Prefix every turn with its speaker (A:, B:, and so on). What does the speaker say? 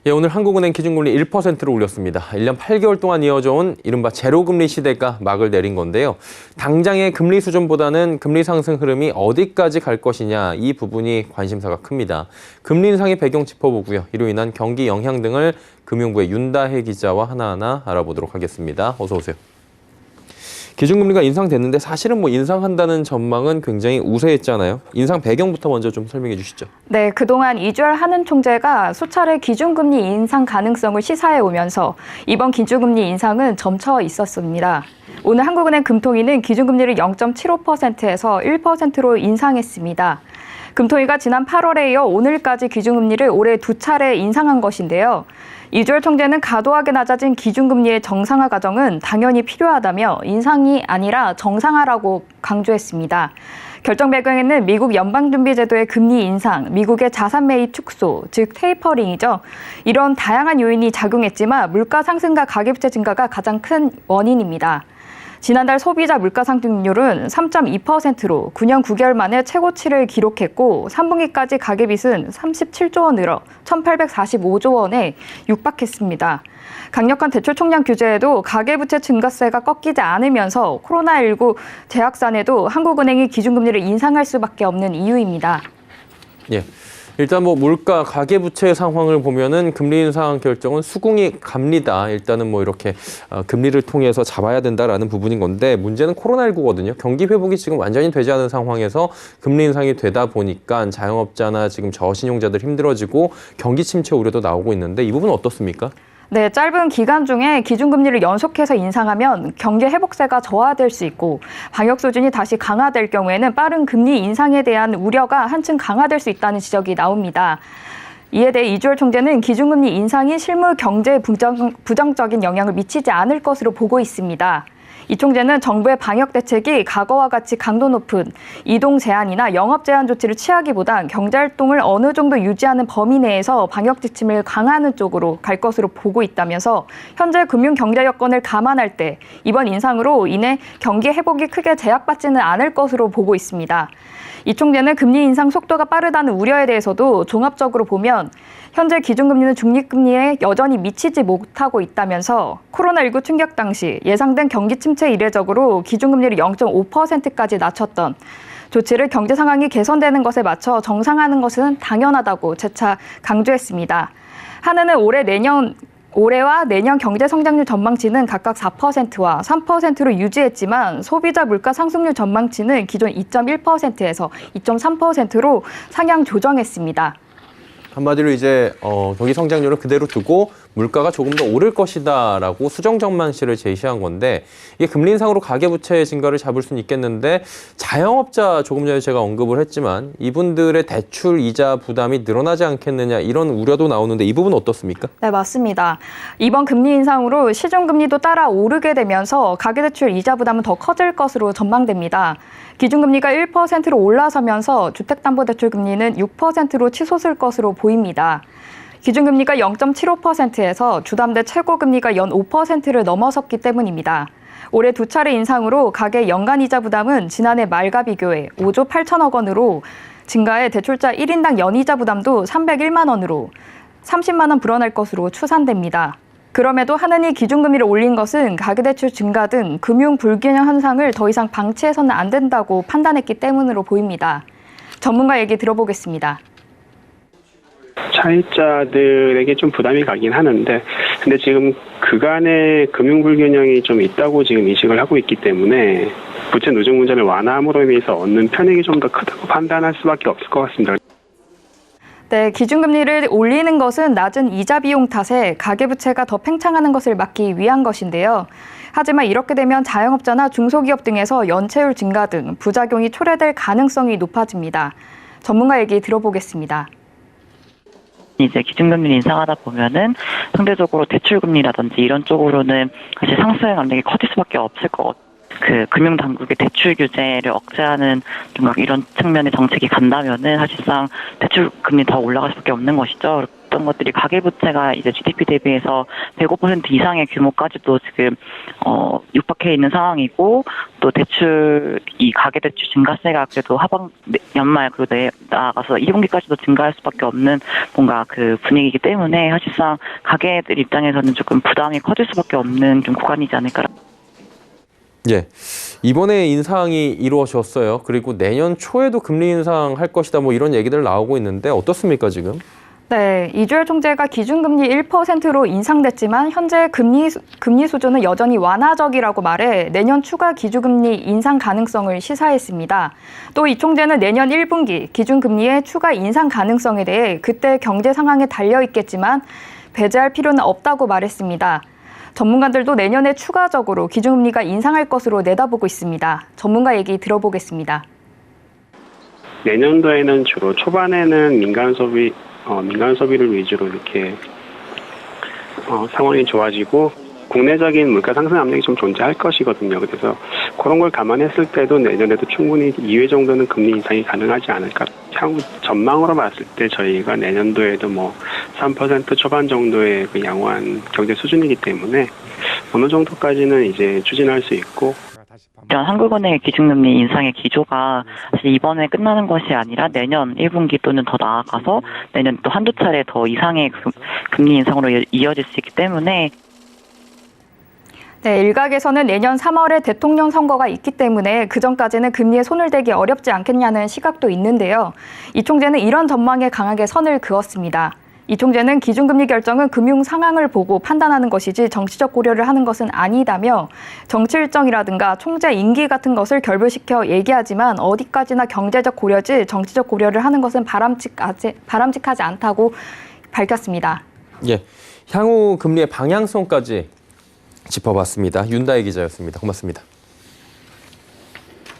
A: 예, 오늘 한국은행 기준금리 1%로 올렸습니다. 1년 8개월 동안 이어져온 이른바 제로금리 시대가 막을 내린 건데요. 당장의 금리 수준보다는 금리 상승 흐름이 어디까지 갈 것이냐, 이 부분이 관심사가 큽니다. 금리 인상의 배경 짚어보고요. 이로 인한 경기 영향 등을 금융부의 윤다혜 기자와 하나하나 알아보도록 하겠습니다. 어서 오세요. 기준금리가 인상됐는데 사실은 인상한다는 전망은 굉장히 우세했잖아요. 인상 배경부터 먼저 좀 설명해 주시죠.
B: 네, 그동안 이주열 한은 총재가 수차례 기준금리 인상 가능성을 시사해 오면서 이번 기준금리 인상은 점쳐 있었습니다. 오늘 한국은행 금통위는 기준금리를 0.75%에서 1%로 인상했습니다. 금통위가 지난 8월에 이어 오늘까지 기준금리를 올해 2차례 인상한 것인데요. 이주열 총재는 과도하게 낮아진 기준금리의 정상화 과정은 당연히 필요하다며 인상이 아니라 정상화라고 강조했습니다. 결정 배경에는 미국 연방준비제도의 금리 인상, 미국의 자산 매입 축소, 즉 테이퍼링이죠. 이런 다양한 요인이 작용했지만 물가 상승과 가계부채 증가가 가장 큰 원인입니다. 지난달 소비자 물가 상승률은 3.2%로 9년 9개월 만에 최고치를 기록했고 3분기까지 가계빚은 37조 원 늘어 1,845조 원에 육박했습니다. 강력한 대출 총량 규제에도 가계부채 증가세가 꺾이지 않으면서 코로나19 재확산에도 한국은행이 기준금리를 인상할 수밖에 없는 이유입니다.
A: 예. 일단 물가, 가계부채 상황을 보면은 금리 인상 결정은 수긍이 갑니다. 일단은 이렇게 금리를 통해서 잡아야 된다라는 부분인 건데 문제는 코로나19거든요. 경기 회복이 지금 완전히 되지 않은 상황에서 금리 인상이 되다 보니까 자영업자나 지금 저신용자들 힘들어지고 경기 침체 우려도 나오고 있는데 이 부분은 어떻습니까?
B: 네, 짧은 기간 중에 기준금리를 연속해서 인상하면 경기 회복세가 저하될 수 있고 방역 수준이 다시 강화될 경우에는 빠른 금리 인상에 대한 우려가 한층 강화될 수 있다는 지적이 나옵니다. 이에 대해 이주열 총재는 기준금리 인상이 실물 경제에 부정적인 영향을 미치지 않을 것으로 보고 있습니다. 이 총재는 정부의 방역 대책이 과거와 같이 강도 높은 이동 제한이나 영업 제한 조치를 취하기보단 경제활동을 어느 정도 유지하는 범위 내에서 방역 지침을 강화하는 쪽으로 갈 것으로 보고 있다면서 현재 금융 경제 여건을 감안할 때 이번 인상으로 인해 경기 회복이 크게 제약받지는 않을 것으로 보고 있습니다. 이 총재는 금리 인상 속도가 빠르다는 우려에 대해서도 종합적으로 보면 현재 기준금리는 중립금리에 여전히 미치지 못하고 있다면서 코로나19 충격 당시 예상된 경기 침체 이례적으로 기준금리를 0.5%까지 낮췄던 조치를 경제 상황이 개선되는 것에 맞춰 정상화하는 것은 당연하다고 재차 강조했습니다. 한은은 올해와 내년 경제 성장률 전망치는 각각 4%와 3%로 유지했지만 소비자 물가 상승률 전망치는 기존 2.1%에서 2.3%로 상향 조정했습니다.
A: 한마디로 이제 경기 성장률을 그대로 두고 물가가 조금 더 오를 것이다라고 수정 전망치를 제시한 건데 이게 금리 인상으로 가계부채 증가를 잡을 수는 있겠는데 자영업자 조금 전에 제가 언급을 했지만 이분들의 대출 이자 부담이 늘어나지 않겠느냐 이런 우려도 나오는데 이 부분 어떻습니까?
B: 네, 맞습니다. 이번 금리 인상으로 시중금리도 따라 오르게 되면서 가계대출 이자 부담은 더 커질 것으로 전망됩니다. 기준금리가 1%로 올라서면서 주택담보대출 금리는 6%로 치솟을 것으로 보입니다. 기준금리가 0.75%에서 주담대 최고금리가 연 5%를 넘어섰기 때문입니다. 올해 2차례 인상으로 가계 연간 이자 부담은 지난해 말과 비교해 5조 8천억 원으로 증가해 대출자 1인당 연이자 부담도 301만 원으로 30만 원 불어날 것으로 추산됩니다. 그럼에도 한은이 기준금리를 올린 것은 가계대출 증가 등 금융 불균형 현상을 더 이상 방치해서는 안 된다고 판단했기 때문으로 보입니다. 전문가 얘기 들어보겠습니다.
C: 차입자들에게 좀 부담이 가긴 하는데 근데 지금 그간의 금융 불균형이 좀 있다고 지금 인식을 하고 있기 때문에 부채 누적 문제를 완화함으로 인해서 얻는 편익이 좀 더 크다고 판단할 수밖에 없을 것 같습니다.
B: 네, 기준금리를 올리는 것은 낮은 이자 비용 탓에 가계부채가 더 팽창하는 것을 막기 위한 것인데요. 하지만 이렇게 되면 자영업자나 중소기업 등에서 연체율 증가 등 부작용이 초래될 가능성이 높아집니다. 전문가 얘기 들어보겠습니다.
D: 이제 기준금리를 인상하다 보면은 상대적으로 대출금리라든지 이런 쪽으로는 사실 상승 압력이 커질 수밖에 없을 것 같아요. 금융당국의 대출 규제를 억제하는 좀 이런 측면의 정책이 간다면은 사실상 대출 금리 더 올라갈 수밖에 없는 것이죠. 어떤 것들이 가계부채가 이제 GDP 대비해서 105% 이상의 규모까지도 지금 육박해 있는 상황이고 또 대출 이 가계대출 증가세가 그래도 연말 그리고 나아가서 2분기까지도 증가할 수밖에 없는 뭔가 그 분위기이기 때문에 사실상 가계들 입장에서는 조금 부담이 커질 수밖에 없는 좀 구간이지 않을까.
A: 예, 이번에 인상이 이루어졌어요. 그리고 내년 초에도 금리 인상할 것이다 뭐 이런 얘기들 나오고 있는데 어떻습니까 지금?
B: 네, 이주열 총재가 기준금리 1%로 인상됐지만 현재 금리 수준은 여전히 완화적이라고 말해 내년 추가 기준금리 인상 가능성을 시사했습니다. 또 이 총재는 내년 1분기 기준금리의 추가 인상 가능성에 대해 그때 경제 상황에 달려 있겠지만 배제할 필요는 없다고 말했습니다. 전문가들도 내년에 추가적으로 기준금리가 인상할 것으로 내다보고 있습니다. 전문가 얘기 들어보겠습니다.
C: 내년도에는 주로 초반에는 민간 소비를 위주로 이렇게 상황이 좋아지고 국내적인 물가 상승 압력이 좀 존재할 것이거든요. 그래서 그런 걸 감안했을 때도 내년에도 충분히 2회 정도는 금리 인상이 가능하지 않을까. 향후 전망으로 봤을 때 저희가 내년도에도 뭐 3% 초반 정도의 그 양호한 경제 수준이기 때문에 어느 정도까지는 이제 추진할 수 있고.
D: 이런 한국은행의 기준금리 인상의 기조가 사실 이번에 끝나는 것이 아니라 내년 1분기 또는 더 나아가서 내년 또 한두 차례 더 이상의 금리 인상으로 이어질 수 있기 때문에
B: 네, 일각에서는 내년 3월에 대통령 선거가 있기 때문에 그전까지는 금리에 손을 대기 어렵지 않겠냐는 시각도 있는데요. 이 총재는 이런 전망에 강하게 선을 그었습니다. 이 총재는 기준금리 결정은 금융 상황을 보고 판단하는 것이지 정치적 고려를 하는 것은 아니다며 정치 일정이라든가 총재 임기 같은 것을 결부시켜 얘기하지만 어디까지나 경제적 고려지 정치적 고려를 하는 것은 바람직하지 않다고 밝혔습니다.
A: 예, 향후 금리의 방향성까지 짚어봤습니다. 윤다혜 기자였습니다. 고맙습니다.